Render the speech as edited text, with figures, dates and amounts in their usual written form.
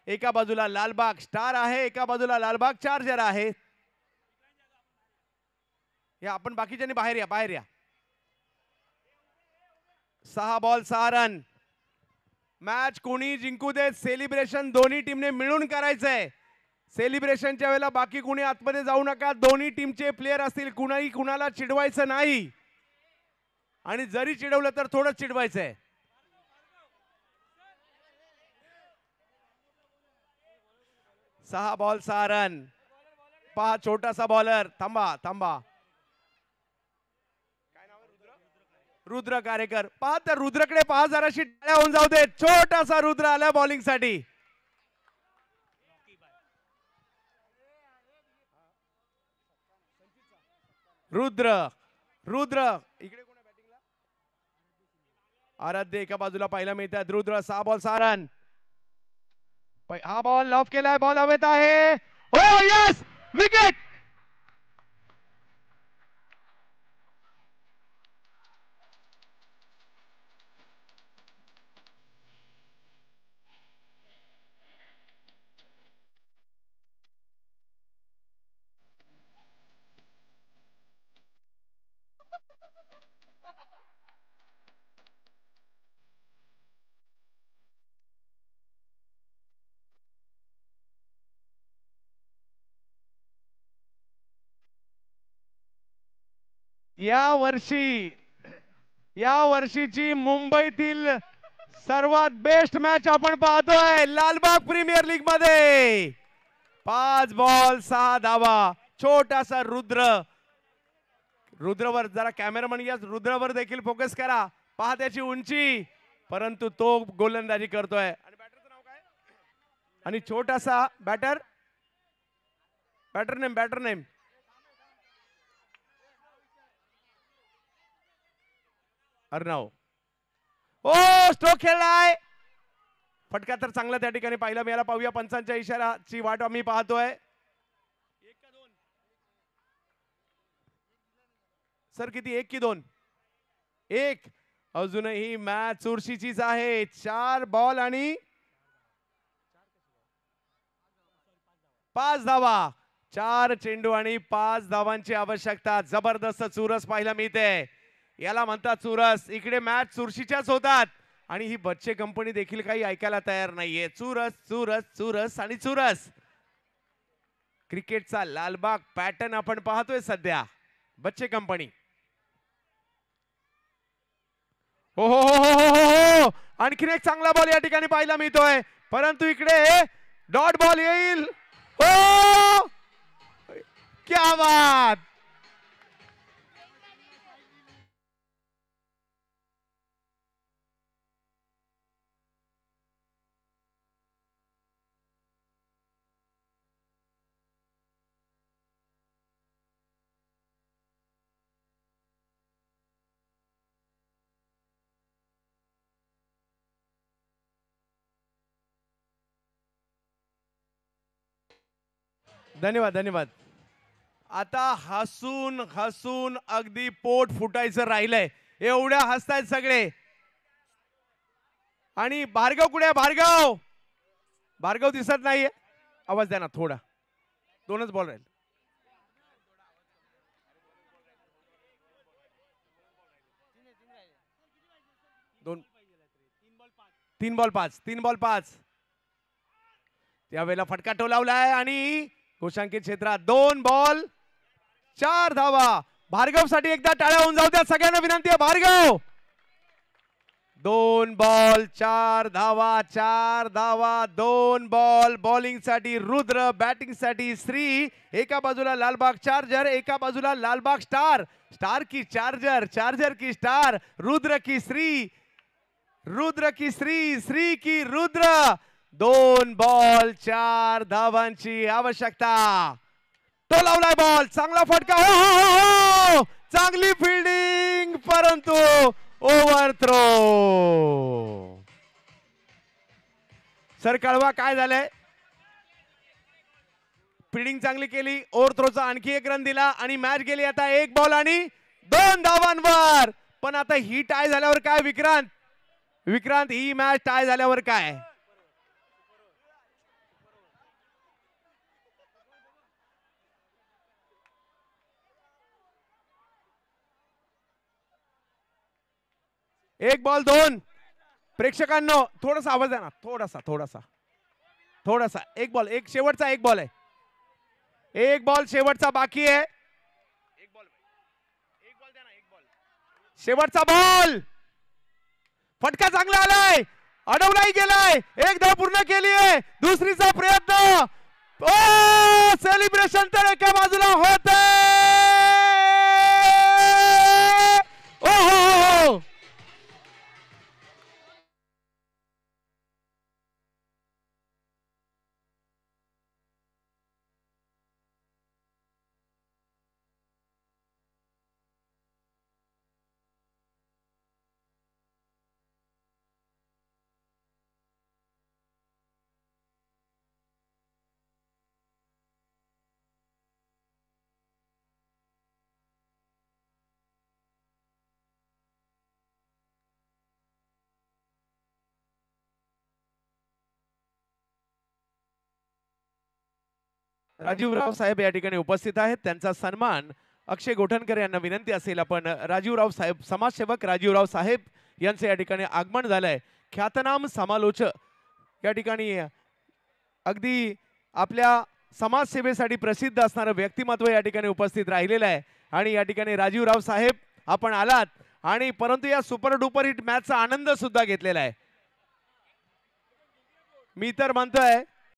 एका बाजूला लालबाग स्टार आहे, एका बाजूला लालबाग चार्जर आहे. या आपण बाकीच्यांनी बाहेर या, बाहेर या. 6 बॉल 6 रन. मॅच कोणी जिंकू देत, सेलिब्रेशन दोन्ही टीमने मिळून करायचंय. सेलिब्रेशनच्या वेळेला बाकी कुणी आतमध्ये जाऊ नका. दोन्ही टीमचे प्लेयर असतील, कुणाही कुणाला चिडवायचं नाही. आणि जरी चिडवलं तर थोडं चिडवायचंय. सहा बॉल 6 रन. पहा छोटासा बॉलर. थांबा थांबा. रुद्र कारेकर. पहा तर रुद्रकडे पहा, जराशी टाळ्या होऊन जाऊ दे. छोटासा रुद्र आला बॉलिंग साठी. रुद्र रुद्र इकडे कोण आहे बॅटिंगला? आराध्य एका बाजूला पाहायला मिळतात. Rudra 6 ball 6 run. हा बॉल लॉफ केलाय. बॉल हवेत आहे. हो यस, विकेट. या वर्षीची मुंबईतील सर्वात बेस्ट मॅच आपण पाहतोय लालबाग प्रीमियर लीग मध्ये. 5 बॉल 6 धावा. छोटासा रुद्र. रुद्रवर जरा कॅमेरामन या रुद्रवर देखील फोकस करा. पहा त्याची उंची, परंतु तो गोलंदाजी करतोय. आणि बॅटरचं नाव काय? आणि छोटासा बॅटर नेम अर्णव. ओ स्ट्रोक खेळलाय. फटका तर चांगला त्या ठिकाणी पाहिला मिळाला. पाहूया पंचांच्या इशाराची वाट आम्ही पाहतोय. सर किती? 1 की 2? 1. अजूनही मॅच चुरशीचीच आहे. 4 बॉल आणि 5 धावा. 4 चेंडू आणि 5 धावांची आवश्यकता. जबरदस्त चुरस पाहायला मिळते. याला म्हणतात चुरस. इकडे मॅच चुरशीच्याच होतात आणि ही बच्चे कंपनी देखील काही ऐकायला तयार नाहीये. चुरस चुरस चुरस आणि चुरस. क्रिकेटचा लालबाग पॅटर्न आपण पाहतोय सध्या. बच्चे कंपनी. हो हो हो हो हो. आणखीन एक चांगला बॉल या ठिकाणी पाहायला मिळतोय, परंतु इकडे डॉट बॉल येईल. हो क्या बात. धन्यवाद धन्यवाद. आता हसून हसून अगदी पोट फुटायचं राहिलंय. एवढ्या हसतायत सगळे. आणि भार्गव कुठे? भार्गव भार्गव दिसत नाहीये. आवाज द्या ना थोडा. 2च बॉल राहील. 3 बॉल 5. 3 बॉल 5. त्यावेळेला फटका टोलावलाय आणि गोशांकित क्षेत्रात 2 बॉल 4 धावा. भार्गव साठी एकदा टाळ्या होऊन जाऊ द्या. सगळ्यांना विनंती आहे. भार्गव 2 बॉल 4 धावा. 4 धावा 2 बॉल. बॉलिंग साठी रुद्र, बॅटिंग साठी श्री. एका बाजूला लालबाग चार्जर, एका बाजूला लालबाग स्टार. स्टार की चार्जर, चार्जर की स्टार. रुद्र की श्री, रुद्र की श्री, श्री की रुद्र. 2 बॉल 4 धावांची आवश्यकता. तो लावलाय बॉल. चांगला फटका. हो हो हो. चांगली फिल्डिंग, परंतु ओव्हर थ्रो. सर कळवा काय झालंय? फिल्डिंग चांगली केली, ओव्हर थ्रोचा आणखी 1 रन दिला आणि मॅच गेली आता 1 बॉल आणि 2 धावांवर. पण आता ही टाय झाल्यावर काय विक्रांत? विक्रांत ही मॅच टाय झाल्यावर काय? एक बॉल 2. प्रेक्षकांनो थोडासा आवाज द्या ना, थोडासा. एक बॉल, एक शेवटचा एक बॉल आहे. एक बॉल शेवटचा बाकी आहे. एक बॉल द्या ना, एक बॉल. शेवटचा बॉल. फटका चांगला आलाय, अडवलाही गेलाय. एक धाव पूर्ण केली आहे. दुसरीचा प्रयत्न. ओ सेलिब्रेशन तर एका बाजूला होत ओ. राजीवराव साहेब या ठिकाणी उपस्थित आहेत. त्यांचा सन्मान अक्षय गोठणकर यांना विनंती असेल आपण राजीवराव साहेब, समाजसेवक राजीवराव साहेब यांचे या ठिकाणी आगमन झालंय. ख्यातनाम समालोचक या ठिकाणी अगदी आपल्या समाजसेवेसाठी प्रसिद्ध असणारं व्यक्तिमत्व या ठिकाणी उपस्थित राहिलेलं आहे. आणि या ठिकाणी राजीवराव साहेब आपण आलात आणि परंतु या सुपर डुपर हिट मॅचचा आनंद सुद्धा घेतलेला आहे. मी तर म्हणतोय